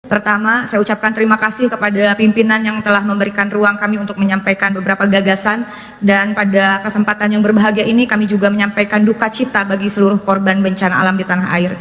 Pertama, saya ucapkan terima kasih kepada pimpinan yang telah memberikan ruang kami untuk menyampaikan beberapa gagasan, dan pada kesempatan yang berbahagia ini kami juga menyampaikan duka cita bagi seluruh korban bencana alam di tanah air.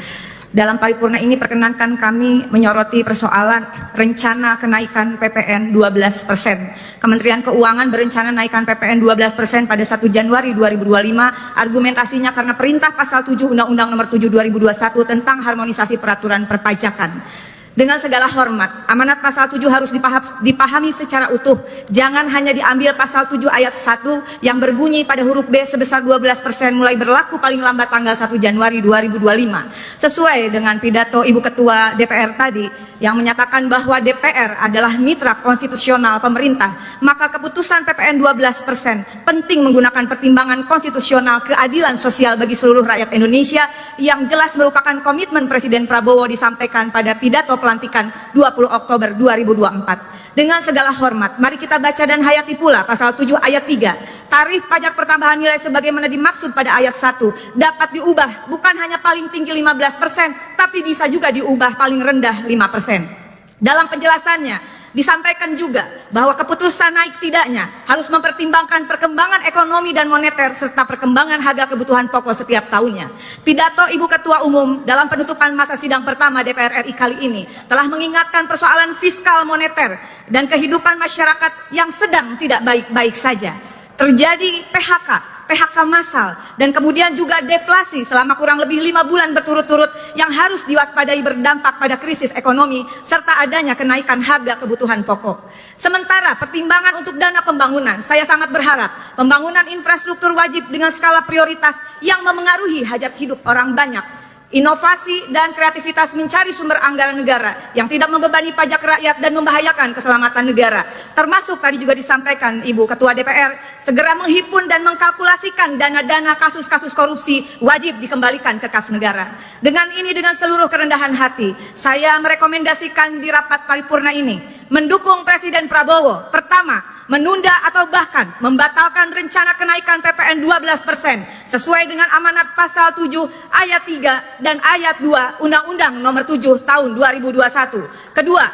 Dalam paripurna ini perkenankan kami menyoroti persoalan rencana kenaikan PPN 12%. Kementerian Keuangan berencana naikkan PPN 12% pada 1 Januari 2025. Argumentasinya karena perintah pasal 7 Undang-Undang Nomor 7 2021 tentang harmonisasi peraturan perpajakan. Dengan segala hormat, amanat pasal 7 harus dipahami secara utuh. Jangan hanya diambil pasal 7 ayat 1 yang berbunyi pada huruf B sebesar 12% mulai berlaku paling lambat tanggal 1 Januari 2025. Sesuai dengan pidato Ibu Ketua DPR tadi yang menyatakan bahwa DPR adalah mitra konstitusional pemerintah, maka keputusan PPN 12% penting menggunakan pertimbangan konstitusional keadilan sosial bagi seluruh rakyat Indonesia yang jelas merupakan komitmen Presiden Prabowo disampaikan pada pidato pelantikan 20 Oktober 2024. Dengan segala hormat, mari kita baca dan hayati pula pasal 7 ayat 3. Tarif pajak pertambahan nilai sebagaimana dimaksud pada ayat 1 dapat diubah bukan hanya paling tinggi 15%, tapi bisa juga diubah paling rendah 5%. Dalam penjelasannya disampaikan juga bahwa keputusan naik tidaknya harus mempertimbangkan perkembangan ekonomi dan moneter serta perkembangan harga kebutuhan pokok setiap tahunnya. Pidato Ibu Ketua Umum dalam penutupan masa sidang pertama DPR RI kali ini telah mengingatkan persoalan fiskal moneter dan kehidupan masyarakat yang sedang tidak baik-baik saja. Terjadi PHK massal, dan kemudian juga deflasi selama kurang lebih 5 bulan berturut-turut yang harus diwaspadai berdampak pada krisis ekonomi serta adanya kenaikan harga kebutuhan pokok. Sementara pertimbangan untuk dana pembangunan, saya sangat berharap pembangunan infrastruktur wajib dengan skala prioritas yang memengaruhi hajat hidup orang banyak. Inovasi dan kreativitas mencari sumber anggaran negara yang tidak membebani pajak rakyat dan membahayakan keselamatan negara. Termasuk tadi juga disampaikan Ibu Ketua DPR, segera menghimpun dan mengkalkulasikan dana-dana kasus-kasus korupsi wajib dikembalikan ke kas negara. Dengan ini, dengan seluruh kerendahan hati, saya merekomendasikan di rapat paripurna ini mendukung Presiden Prabowo. Pertama, menunda atau bahkan membatalkan rencana kenaikan PPN 12% sesuai dengan amanat pasal 7 ayat 3 dan ayat 2 Undang-Undang Nomor 7 Tahun 2021. Kedua,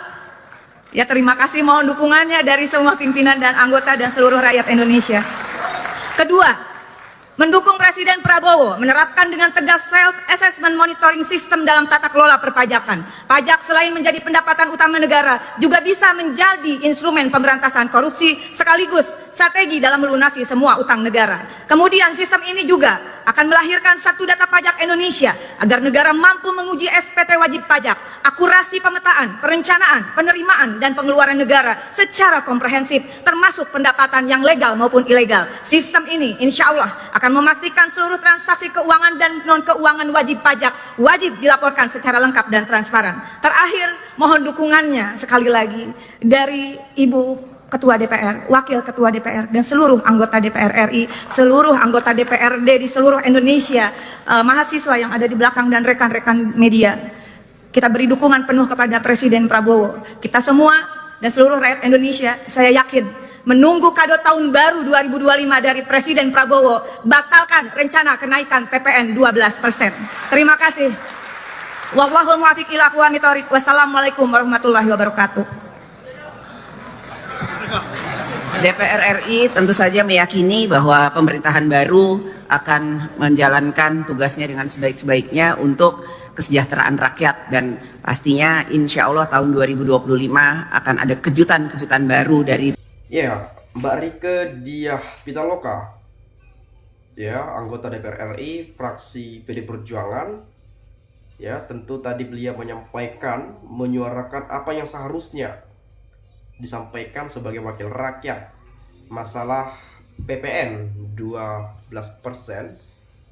ya terima kasih, mohon dukungannya dari semua pimpinan dan anggota dan seluruh rakyat Indonesia. Kedua, mendukung Presiden Prabowo menerapkan dengan tegas self-assessment monitoring system dalam tata kelola perpajakan. Pajak selain menjadi pendapatan utama negara, juga bisa menjadi instrumen pemberantasan korupsi sekaligus strategi dalam melunasi semua utang negara. Kemudian sistem ini juga akan melahirkan satu data pajak Indonesia agar negara mampu menguji SPT wajib pajak, akurasi pemetaan, perencanaan, penerimaan, dan pengeluaran negara secara komprehensif, termasuk pendapatan yang legal maupun ilegal. Sistem ini insya Allah akan memastikan seluruh transaksi keuangan dan non-keuangan wajib pajak wajib dilaporkan secara lengkap dan transparan. Terakhir, mohon dukungannya sekali lagi dari Ibu Ketua DPR, Wakil Ketua DPR, dan seluruh anggota DPR RI, seluruh anggota DPRD di seluruh Indonesia, mahasiswa yang ada di belakang, dan rekan-rekan media. Kita beri dukungan penuh kepada Presiden Prabowo. Kita semua dan seluruh rakyat Indonesia, saya yakin, menunggu kado tahun baru 2025 dari Presiden Prabowo, batalkan rencana kenaikan PPN 12%. Terima kasih. Wallahul muwaffiq ila aqwamit thoriq. Wassalamualaikum warahmatullahi wabarakatuh. DPR RI tentu saja meyakini bahwa pemerintahan baru akan menjalankan tugasnya dengan sebaik-baiknya untuk kesejahteraan rakyat, dan pastinya insya Allah tahun 2025 akan ada kejutan-kejutan baru dari Mbak Rike Diah Pitaloka, anggota DPR RI fraksi PD Perjuangan. Tentu tadi beliau menyampaikan, menyuarakan apa yang seharusnya disampaikan sebagai wakil rakyat, masalah PPN 12%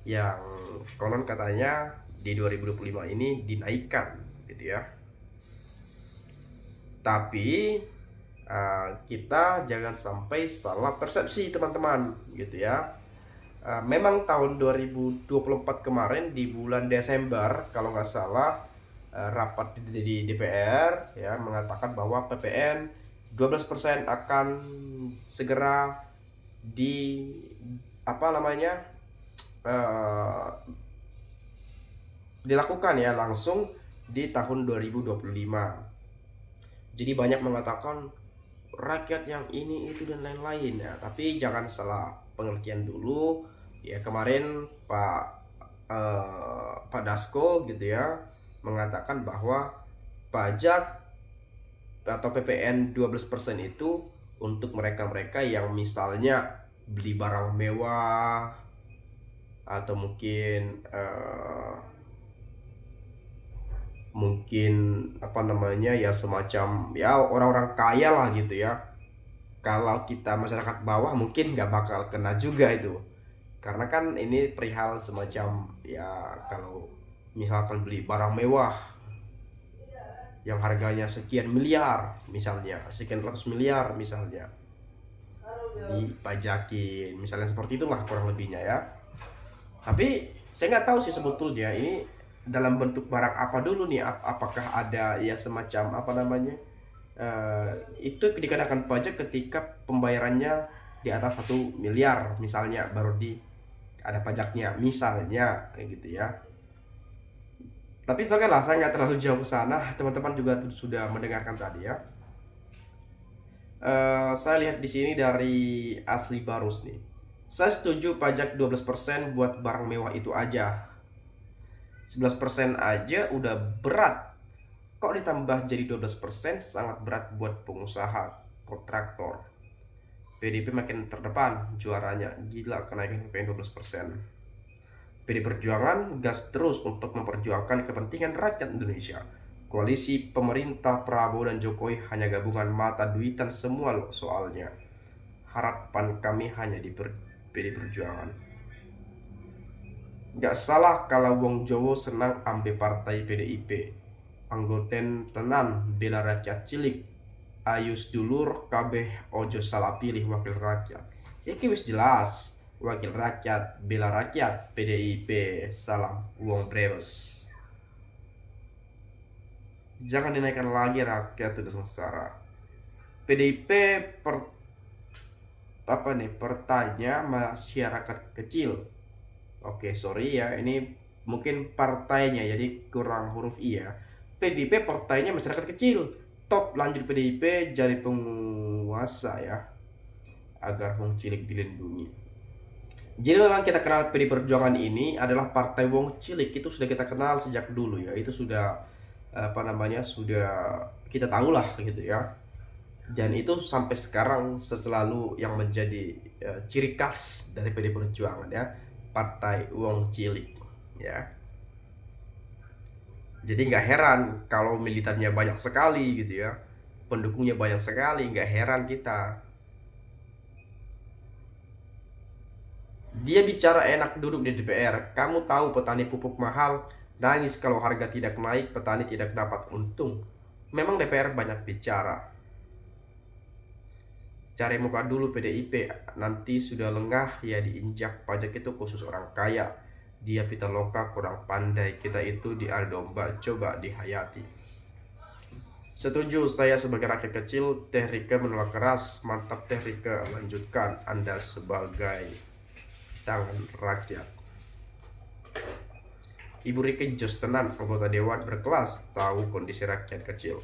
yang konon katanya di 2025 ini dinaikkan gitu ya. Tapi kita jangan sampai salah persepsi teman-teman gitu ya. Memang tahun 2024 kemarin di bulan Desember kalau nggak salah, rapat di DPR mengatakan bahwa PPN 12% akan segera dilakukan langsung di tahun 2025. Jadi banyak mengatakan rakyat yang ini itu dan lain-lain ya, tapi jangan salah pengertian dulu ya. Kemarin Pak Dasko gitu ya mengatakan bahwa pajak atau PPN 12% itu untuk mereka-mereka yang misalnya beli barang mewah atau mungkin apa namanya ya, semacam ya orang-orang kaya lah gitu ya. Kalau kita masyarakat bawah mungkin nggak bakal kena juga itu, karena kan ini perihal semacam ya, kalau misalkan beli barang mewah yang harganya sekian miliar misalnya, sekian ratus miliar misalnya, dipajakin misalnya, seperti itulah kurang lebihnya ya. Tapi saya nggak tahu sih sebetulnya ini dalam bentuk barang apa dulu nih. Apakah ada ya semacam apa namanya, itu dikenakan pajak ketika pembayarannya di atas 1 miliar misalnya, baru ada pajaknya misalnya kayak gitu ya. Tapi oke lah, saya nggak terlalu jauh ke sana. Teman-teman juga sudah mendengarkan tadi ya. Saya lihat di sini dari Asli Barus nih. Saya setuju pajak 12% buat barang mewah itu aja. 11% aja udah berat. Kok ditambah jadi 12%, sangat berat buat pengusaha kontraktor. PDIP makin terdepan juaranya. Gila kenaikan PPN 12%. PD Perjuangan gas terus untuk memperjuangkan kepentingan rakyat Indonesia. Koalisi pemerintah Prabowo dan Jokowi hanya gabungan mata duitan semua loh soalnya. Harapan kami hanya di PD Perjuangan. Gak salah kalau wong Jowo senang ambil partai PDIP. Anggoten tenan bela rakyat cilik. Ayus dulur kabeh ojo salah pilih wakil rakyat. Iki wis jelas. Wakil rakyat bela rakyat, PDIP salam wong brebes. Jangan dinaikkan lagi rakyat itu sengsara. PDIP partainya masyarakat kecil. Oke, sorry ya, ini mungkin partainya jadi kurang huruf I ya. PDIP partainya masyarakat kecil. Top lanjut PDIP jadi penguasa ya, agar wong cilik dilindungi. Jadi memang kita kenal PD Perjuangan ini adalah partai wong cilik, itu sudah kita kenal sejak dulu ya. Itu sudah sudah kita tahu lah gitu ya. Dan itu sampai sekarang selalu yang menjadi ciri khas dari PD Perjuangan ya, partai wong cilik ya. Jadi nggak heran kalau militannya banyak sekali gitu ya, pendukungnya banyak sekali, nggak heran kita. Dia bicara enak duduk di DPR. Kamu tahu petani pupuk mahal, nangis kalau harga tidak naik, petani tidak dapat untung. Memang DPR banyak bicara. Cari muka dulu PDIP, nanti sudah lengah ya diinjak. Pajak itu khusus orang kaya. Dia pitaloka kurang pandai, kita itu diadu domba, coba dihayati. Setuju, saya sebagai rakyat kecil. Teh Rika menolak keras. Mantap Teh Rika, lanjutkan Anda sebagai tangan rakyat. Ibu Rika jos tenan, anggota dewan berkelas, tahu kondisi rakyat kecil.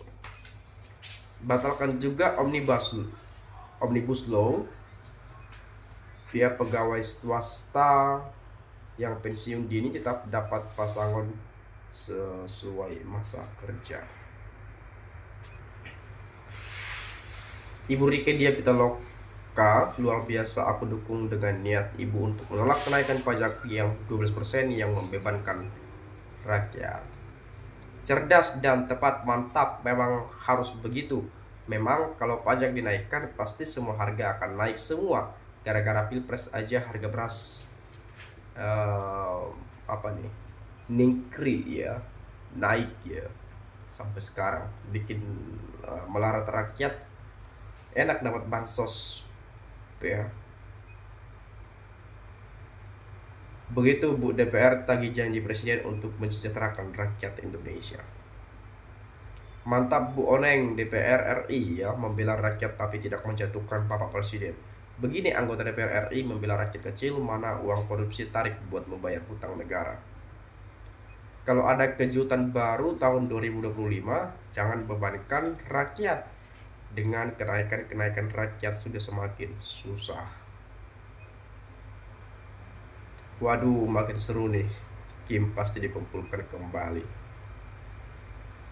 Batalkan juga omnibus law via pegawai swasta yang pensiun dini tetap dapat pasangan sesuai masa kerja. Ibu Rika dia Pitaloka, luar biasa, aku dukung dengan niat ibu untuk menolak kenaikan pajak yang 12% yang membebankan rakyat. Cerdas dan tepat, mantap, memang harus begitu. Memang kalau pajak dinaikkan pasti semua harga akan naik semua. Gara-gara pilpres aja harga beras ningkri ya, naik ya sampai sekarang, bikin melarat rakyat. Enak dapat bansos ya. Begitu Bu DPR tagih janji presiden untuk mensejahterakan rakyat Indonesia. Mantap Bu Oneng, DPR RI ya, membela rakyat tapi tidak menjatuhkan Bapak Presiden. Begini anggota DPR RI membela rakyat kecil, mana uang korupsi tarik buat membayar hutang negara. Kalau ada kejutan baru tahun 2025, jangan bebankan rakyat dengan kenaikan rakyat sudah semakin susah. Waduh, makin seru nih. Kim pasti dikumpulkan kembali.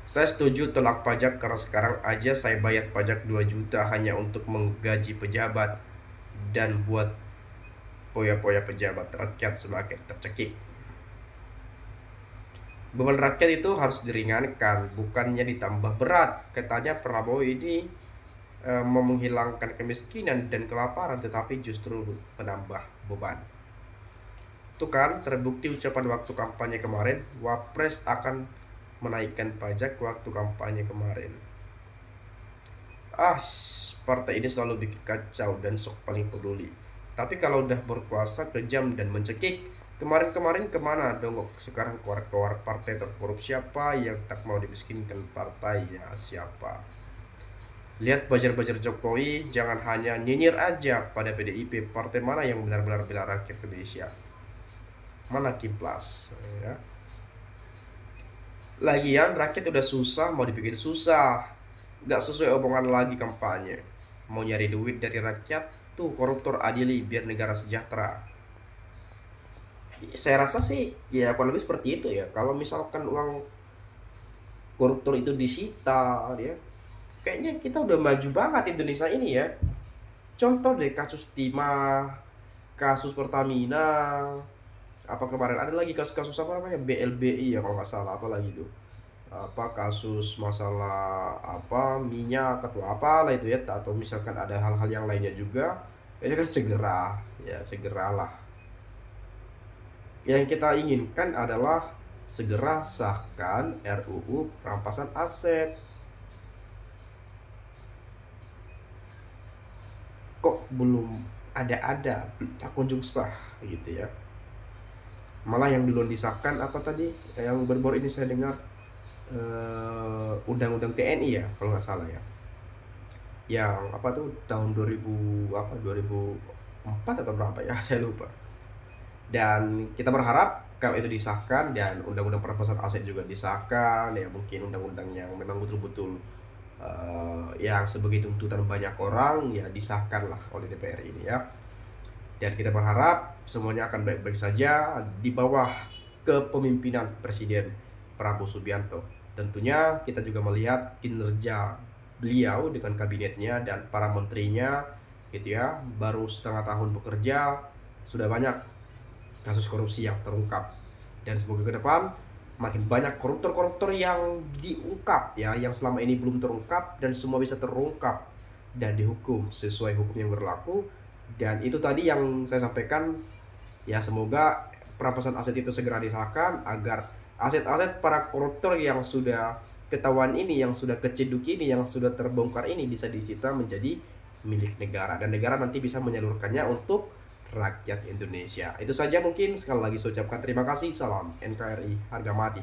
Saya setuju tolak pajak karena sekarang aja saya bayar pajak 2 juta hanya untuk menggaji pejabat dan buat poya-poya pejabat, rakyat semakin tercekik. Beban rakyat itu harus diringankan, bukannya ditambah berat. Katanya Prabowo ini mau menghilangkan kemiskinan dan kelaparan, tetapi justru menambah beban. Itu kan terbukti ucapan waktu kampanye kemarin, Wapres akan menaikkan pajak waktu kampanye kemarin. Partai ini selalu bikin kacau dan sok paling peduli. Tapi kalau udah berkuasa kejam dan mencekik. Kemarin-kemarin kemana dong? Sekarang keluar-keluar partai terkorup siapa yang tak mau dimiskinkan partainya siapa? Lihat bajar-bajar Jokowi, jangan hanya nyinyir aja pada PDIP. Partai mana yang benar-benar bela rakyat Indonesia? Mana Kimplas ya? Lagian rakyat udah susah mau dibikin susah, nggak sesuai omongan lagi kampanye. Mau nyari duit dari rakyat, tuh koruptor adili biar negara sejahtera. Saya rasa sih ya kurang lebih seperti itu ya. Kalau misalkan uang koruptor itu disita ya, kayaknya kita udah maju banget Indonesia ini ya. Contoh deh kasus Timah, kasus Pertamina, apa kemarin ada lagi kasus-kasus apa namanya BLBI ya kalau nggak salah, apa lagi tuh, apa kasus masalah apa minyak atau apalah itu ya, atau misalkan ada hal-hal yang lainnya juga, ini kan segera ya, segeralah. Yang kita inginkan adalah segera sahkan RUU perampasan aset. Kok belum ada tak kunjung sah gitu ya. Malah yang duluan disahkan apa tadi yang baru-baru ini saya dengar, undang-undang TNI ya kalau nggak salah ya, yang apa tuh tahun 2004 atau berapa ya saya lupa. Dan kita berharap kalau itu disahkan dan undang-undang perampasan aset juga disahkan ya, mungkin undang-undang yang memang betul-betul yang sebagai tuntutan banyak orang ya disahkan lah oleh DPR ini ya. Dan kita berharap semuanya akan baik-baik saja di bawah kepemimpinan Presiden Prabowo Subianto. Tentunya kita juga melihat kinerja beliau dengan kabinetnya dan para menterinya gitu ya. Baru setengah tahun bekerja sudah banyak kasus korupsi yang terungkap. Dan semoga ke depan makin banyak koruptor-koruptor yang diungkap ya, yang selama ini belum terungkap, dan semua bisa terungkap dan dihukum sesuai hukum yang berlaku. Dan itu tadi yang saya sampaikan ya, semoga perampasan aset itu segera disahkan agar aset-aset para koruptor yang sudah ketahuan ini, yang sudah keciduk ini, yang sudah terbongkar ini bisa disita menjadi milik negara, dan negara nanti bisa menyalurkannya untuk rakyat Indonesia. Itu saja mungkin, sekali lagi saya ucapkan terima kasih. Salam NKRI harga mati.